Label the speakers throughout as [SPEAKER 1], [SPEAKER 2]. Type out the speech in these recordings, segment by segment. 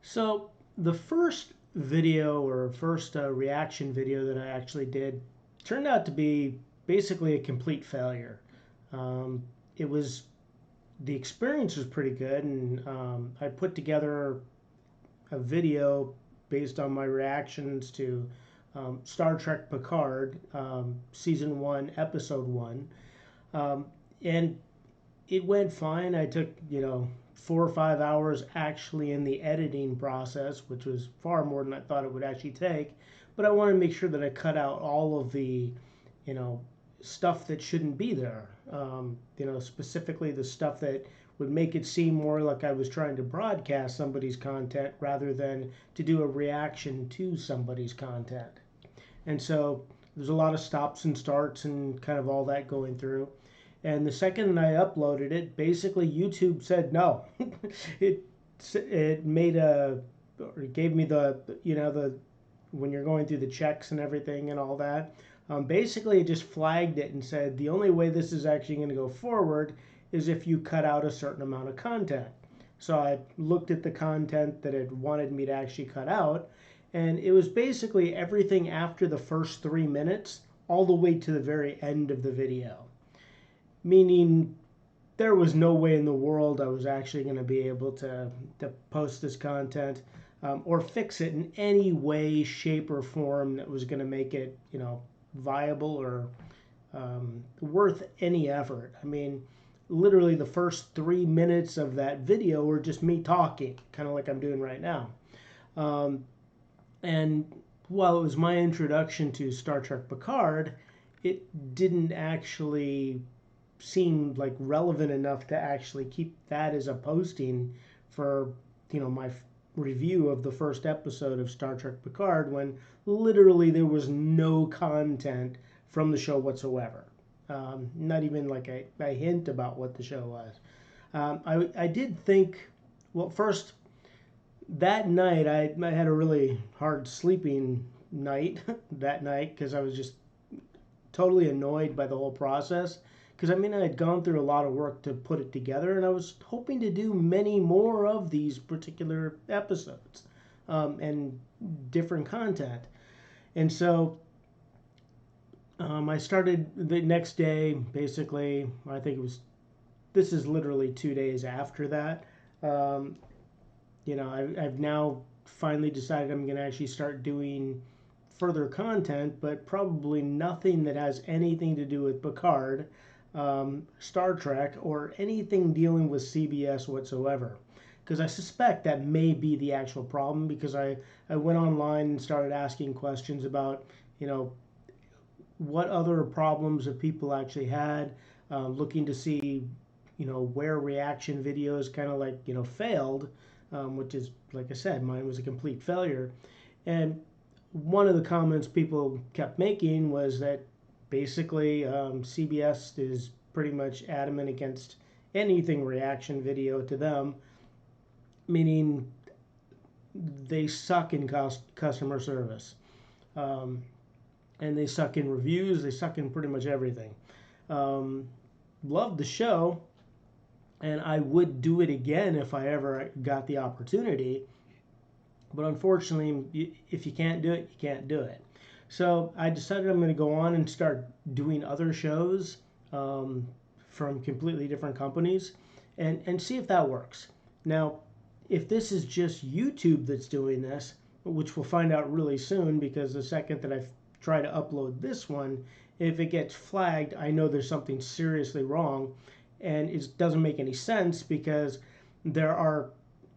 [SPEAKER 1] So the first video or first reaction video that I actually did turned out to be basically a complete failure. Um, it was the experience was pretty good, and I put together a video based on my reactions to Star Trek Picard, season one, episode one, um, and it went fine. I took, 4 or 5 hours actually in the editing process, which was far more than I thought it would actually take. But I wanted to make sure that I cut out all of the, you know, stuff that shouldn't be there. Specifically the stuff that would make it seem more like I was trying to broadcast somebody's content rather than to do a reaction to somebody's content. And so there's a lot of stops and starts and kind of all that going through. And the second that I uploaded it, basically YouTube said no. it it made a or it gave me the when you're going through the checks and everything and all that. Basically, it just flagged it and said the only way this is actually going to go forward is if you cut out a certain amount of content. So I looked at the content that it wanted me to actually cut out, and it was basically everything after the first 3 minutes all the way to the very end of the video, meaning there was no way in the world I was actually going to be able to post this content, or fix it in any way, shape, or form that was going to make it, viable or worth any effort. I mean, literally the first 3 minutes of that video were just me talking, kind of like I'm doing right now. Um, and while it was my introduction to Star Trek Picard, it didn't actually seemed like relevant enough to actually keep that as a posting for my review of the first episode of Star Trek Picard, when literally there was no content from the show whatsoever. Not even like a hint about what the show was. I did think, well, first that night I had a really hard sleeping night that night because I was just totally annoyed by the whole process, because I mean I had gone through a lot of work to put it together, and I was hoping to do many more of these particular episodes, and different content. And so I started the next day. Basically, I think it was this is literally 2 days after that. Um, I've now finally decided I'm going to actually start doing further content, but probably nothing that has anything to do with Picard, Star Trek, or anything dealing with CBS whatsoever. Because I suspect that may be the actual problem, because I went online and started asking questions about, what other problems have people actually had, looking to see, where reaction videos kind of like, failed, which is, like I said, mine was a complete failure. And one of the comments people kept making was that basically CBS is pretty much adamant against anything reaction video to them, meaning they suck in customer service, um, and they suck in reviews, they suck in pretty much everything. Um, Loved the show, and I would do it again if I ever got the opportunity. But unfortunately, if you can't do it, you can't do it. So I decided I'm going to go on and start doing other shows, um, from completely different companies, and see if that works. Now, if this is just YouTube that's doing this, which we'll find out really soon, because the second that I try to upload this one, if it gets flagged, I know there's something seriously wrong, and it doesn't make any sense, because there are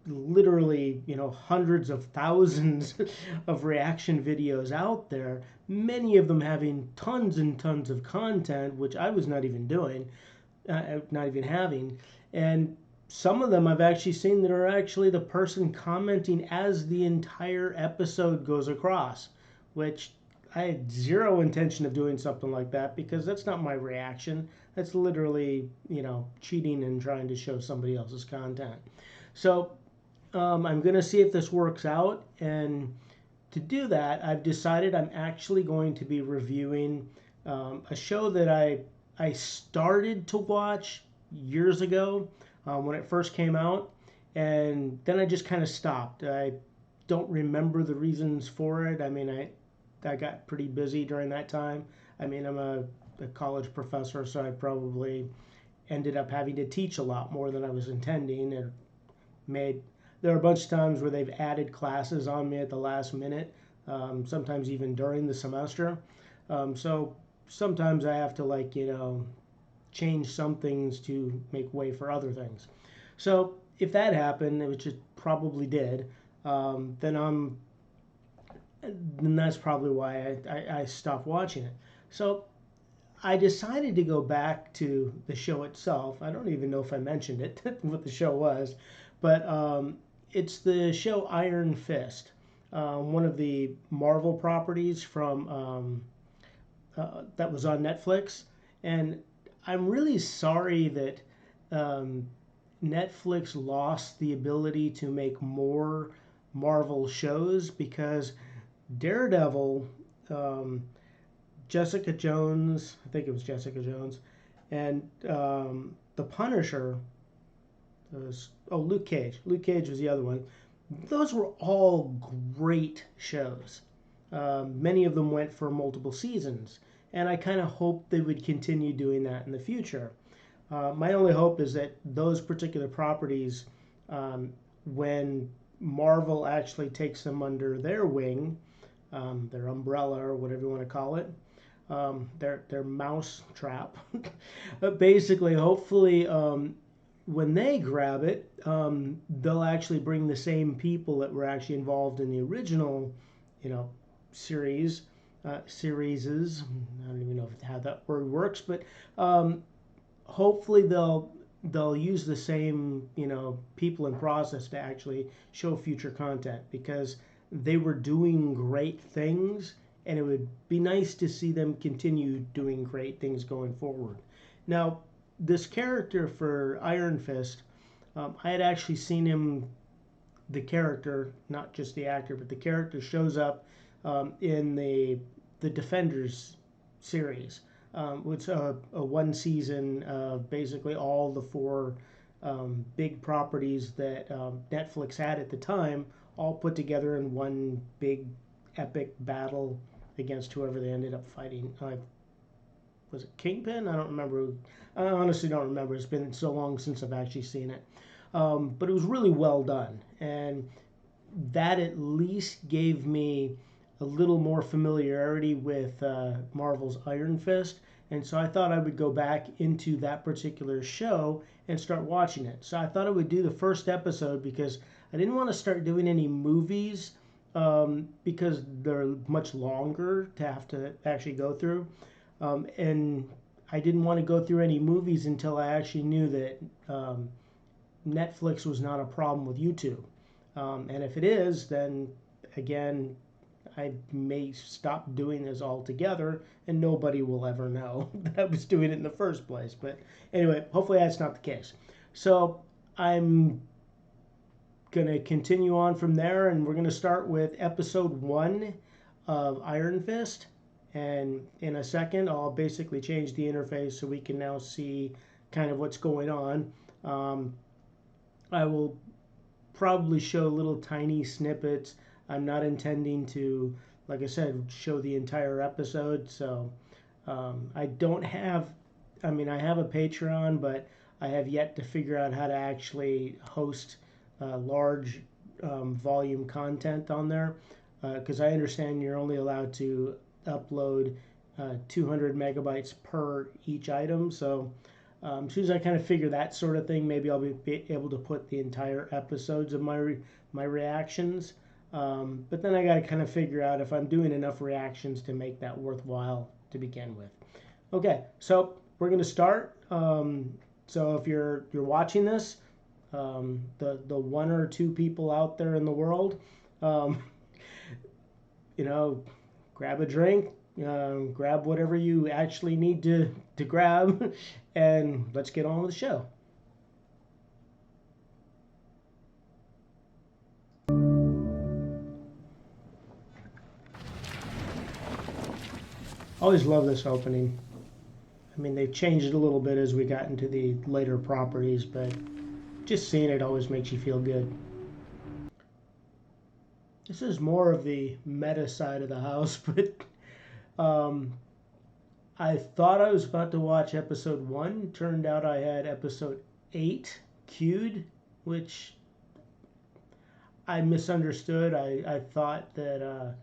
[SPEAKER 1] literally, hundreds of thousands of reaction videos out there, many of them having tons and tons of content, which I was not even doing, not even having. And some of them I've actually seen that are actually the person commenting as the entire episode goes across, which I had zero intention of doing something like that, because that's not my reaction. That's literally, cheating and trying to show somebody else's content. So I'm going to see if this works out. And to do that, I've decided I'm actually going to be reviewing a show that I started to watch years ago, when it first came out. and then I just kind of stopped. I don't remember the reasons for it. I mean, I got pretty busy during that time. I mean, I'm a college professor, so I probably ended up having to teach a lot more than I was intending. And made there are a bunch of times where they've added classes on me at the last minute, sometimes even during the semester. So sometimes I have to, like, change some things to make way for other things. So if that happened, which it probably did, then that's probably why I stopped watching it. So I decided to go back to the show itself. I don't even know if I mentioned it, what the show was, but it's the show Iron Fist, one of the Marvel properties from that was on Netflix. And I'm really sorry that um, Netflix lost the ability to make more Marvel shows, because Daredevil, um, Jessica Jones, I think it was Jessica Jones, and the Punisher. Luke Cage. Luke Cage was the other one. Those were all great shows. Many of them went for multiple seasons, and I kind of hope they would continue doing that in the future. My only hope is that those particular properties, when Marvel actually takes them under their wing, their umbrella or whatever you want to call it, their mouse trap. But basically, hopefully, when they grab it, they'll actually bring the same people that were actually involved in the original, you know, series, serieses. I don't even know how that word works, but hopefully they'll use the same, people and process to actually show future content, because they were doing great things, and it would be nice to see them continue doing great things going forward. Now, this character for Iron Fist, I had actually seen him, the character, not just the actor, but the character shows up in the Defenders series. It's a one season of basically all the four big properties that Netflix had at the time, all put together in one big epic battle against whoever they ended up fighting. Was it Kingpin? I don't remember. I honestly don't remember. It's been so long since I've actually seen it. But it was really well done. And that at least gave me a little more familiarity with Marvel's Iron Fist. And so I thought I would go back into that particular show and start watching it. So I thought I would do the first episode, because I didn't want to start doing any movies, because they're much longer to have to actually go through. And I didn't want to go through any movies until I actually knew that Netflix was not a problem with YouTube. And if it is, then again, I may stop doing this altogether, and nobody will ever know that I was doing it in the first place. But anyway, hopefully that's not the case. So I'm going to continue on from there, and we're going to start with episode 1 of Iron Fist. And in a second, I'll basically change the interface so we can now see kind of what's going on. I will probably show little tiny snippets. I'm not intending to, like I said, show the entire episode. So I don't have, I mean, I have a Patreon, but I have yet to figure out how to actually host large volume content on there. Because I understand you're only allowed to upload 200 megabytes per each item. So as soon as I kind of figure that sort of thing, maybe I'll be able to put the entire episodes of my reactions. But then I got to kind of figure out if I'm doing enough reactions to make that worthwhile to begin with. Okay, so we're going to start. So if you're watching this, the one or two people out there in the world, grab a drink, grab whatever you actually need to grab, and let's get on with the show. Always love this opening. I mean, they've changed it a little bit as we got into the later properties, but just seeing it always makes you feel good. This is more of the meta side of the house, but I thought I was about to watch episode 1. Turned out I had episode 8 queued, which I misunderstood. I thought that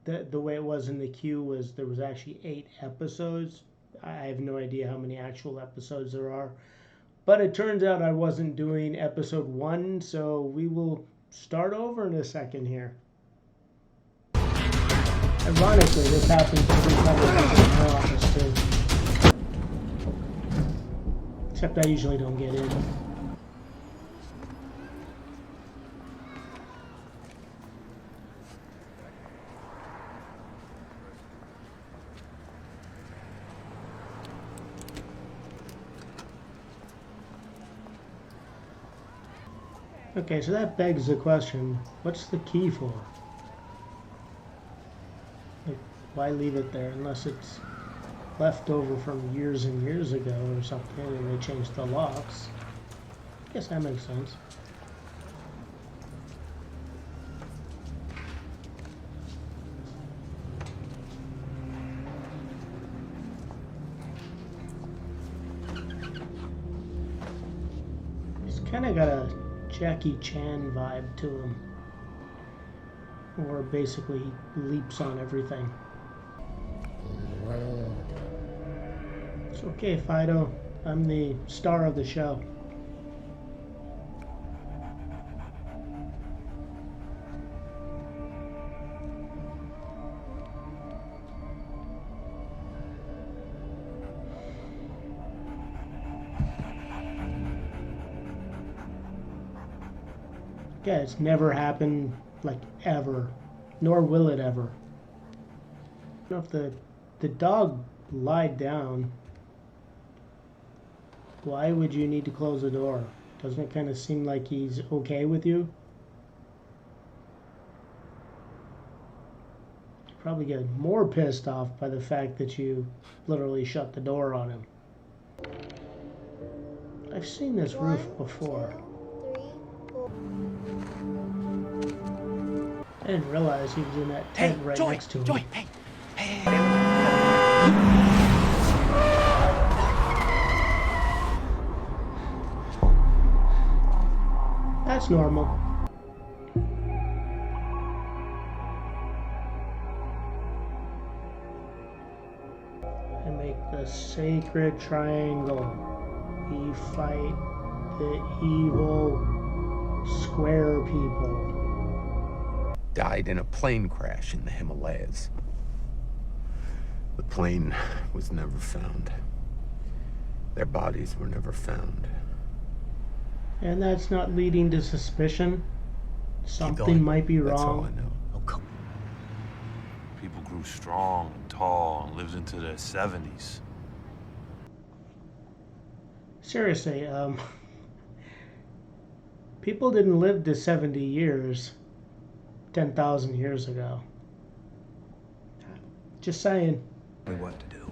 [SPEAKER 1] the way it was in the queue was there was actually 8 episodes. I have no idea how many actual episodes there are. But it turns out I wasn't doing episode 1, so we will start over in a second here. Ironically, this happens every time I visit my office too. Except I usually don't get in. Okay, so that begs the question, what's the key for? Like, why leave it there unless it's left over from years and years ago or something and they changed the locks? I guess that makes sense. He's kind of got a Jackie Chan vibe to him, or basically leaps on everything. It's okay, Fido. I'm the star of the show. Yeah, it's never happened, like, ever. Nor will it ever. I don't know if the dog lied down. Why would you need to close the door? Doesn't it kind of seem like he's okay with you? You probably get more pissed off by the fact that you literally shut the door on him. I've seen this roof before.
[SPEAKER 2] 1, 2, 3, 4.
[SPEAKER 1] I didn't realize he was in that tent right next to him.
[SPEAKER 3] Joy, hey.
[SPEAKER 1] That's normal. And make the sacred triangle. We fight the evil square people.
[SPEAKER 3] Died in a plane crash in the Himalayas. The plane was never found. Their bodies were never found.
[SPEAKER 1] And that's not leading to suspicion.
[SPEAKER 3] Keep
[SPEAKER 1] Something
[SPEAKER 3] going.
[SPEAKER 1] might be
[SPEAKER 3] That's all
[SPEAKER 1] wrong.
[SPEAKER 3] I know.
[SPEAKER 4] Oh, come. People grew strong and tall and lived into their 70s.
[SPEAKER 1] Seriously, people didn't live to 70 years 10,000 years ago. Just saying.
[SPEAKER 5] What to do.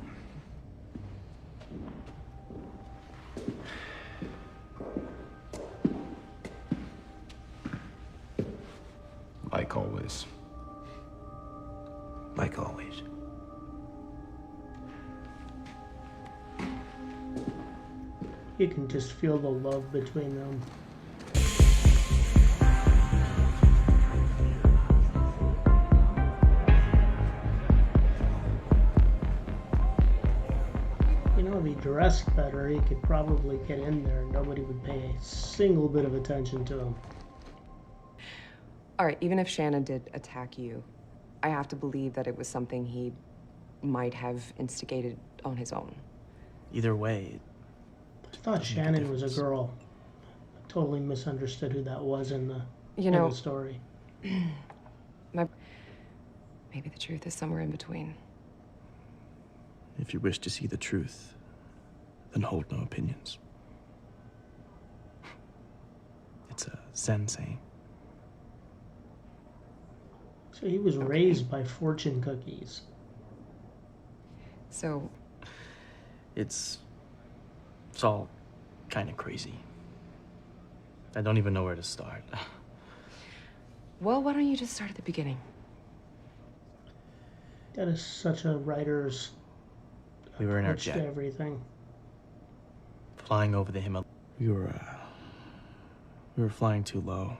[SPEAKER 3] Like always.
[SPEAKER 5] Like always.
[SPEAKER 1] You can just feel the love between them. You know, if he dressed better, he could probably get in there and nobody would pay a single bit of attention to him.
[SPEAKER 6] All right, even if Shannon did attack you, I have to believe that it was something he might have instigated on his own.
[SPEAKER 5] Either way,
[SPEAKER 1] I thought Shannon was a girl. I totally misunderstood who that was in the,
[SPEAKER 6] You
[SPEAKER 1] in
[SPEAKER 6] know,
[SPEAKER 1] the story.
[SPEAKER 6] maybe the truth is somewhere in between.
[SPEAKER 5] if you wish to see the truth, then hold no opinions. It's a Zen saying.
[SPEAKER 1] So he was raised by fortune cookies.
[SPEAKER 6] So,
[SPEAKER 5] It's all kind of crazy. I don't even know where to start.
[SPEAKER 6] Well, why don't you just start at the beginning?
[SPEAKER 1] That is such a writer's
[SPEAKER 5] We were in our
[SPEAKER 1] approach to
[SPEAKER 5] jet,
[SPEAKER 1] everything.
[SPEAKER 5] flying over the Himalayas. We were flying too low.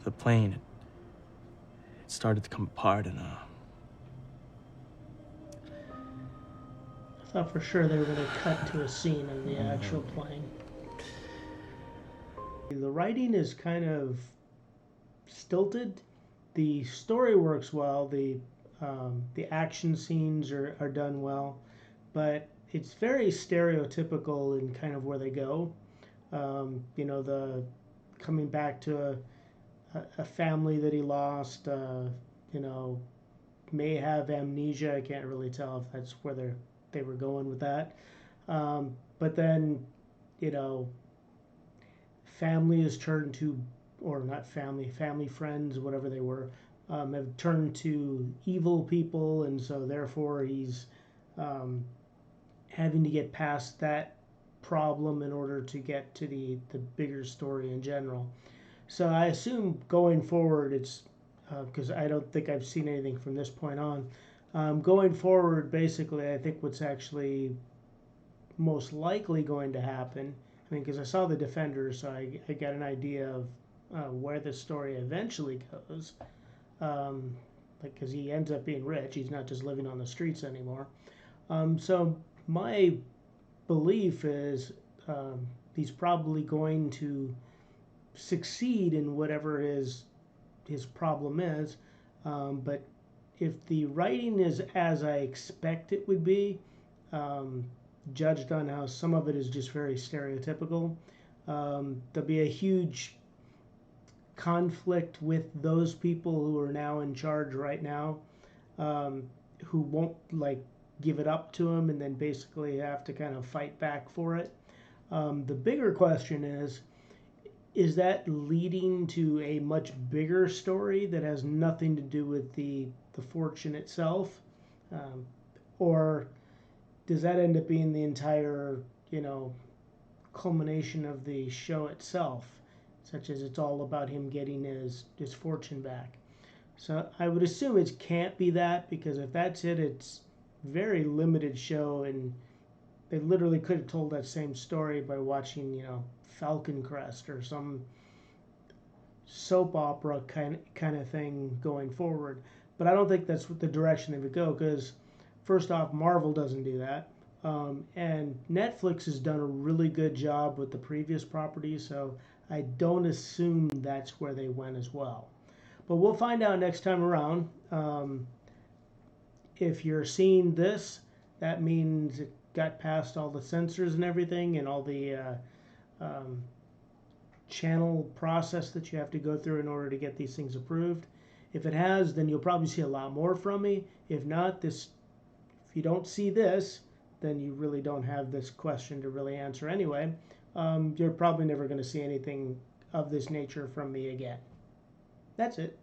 [SPEAKER 5] The plane, it started to come apart, and
[SPEAKER 1] I thought for sure they were going to cut to a scene of the actual plane. The writing is kind of stilted. The story works well. The action scenes are done well, but it's very stereotypical in kind of where they go. You know, the coming back to a family that he lost. You know, may have amnesia. I can't really tell if that's where they were going with that. But then, you know, family is turned to, or not family, family friends, whatever they were, have turned to evil people, and so therefore he's having to get past that problem in order to get to the bigger story in general. So I assume going forward, it's because I don't think I've seen anything from this point on. Going forward, basically, I think what's actually most likely going to happen, I mean, because I saw The Defenders, so I got an idea of where the story eventually goes. Like, because he ends up being rich, he's not just living on the streets anymore. So my belief is he's probably going to succeed in whatever his problem is, but if the writing is as I expect it would be, judged on how some of it is just very stereotypical, there'll be a huge conflict with those people who are now in charge right now, who won't like give it up to him and then basically have to kind of fight back for it. The bigger question is that leading to a much bigger story that has nothing to do with the fortune itself? Or does that end up being the entire, you know, culmination of the show itself, such as it's all about him getting his fortune back? So I would assume it can't be that, because if that's it, it's very limited show, and they literally could have told that same story by watching, you know, Falcon Crest or some soap opera kind of thing going forward. But I don't think that's the direction they would go, because first off, Marvel doesn't do that, and Netflix has done a really good job with the previous properties, so I don't assume that's where they went as well. But we'll find out next time around. If you're seeing this, that means it got past all the censors and everything, and all the channel process that you have to go through in order to get these things approved. If it has, then you'll probably see a lot more from me. If not, if you don't see this, then you really don't have this question to really answer anyway. You're probably never going to see anything of this nature from me again. That's it.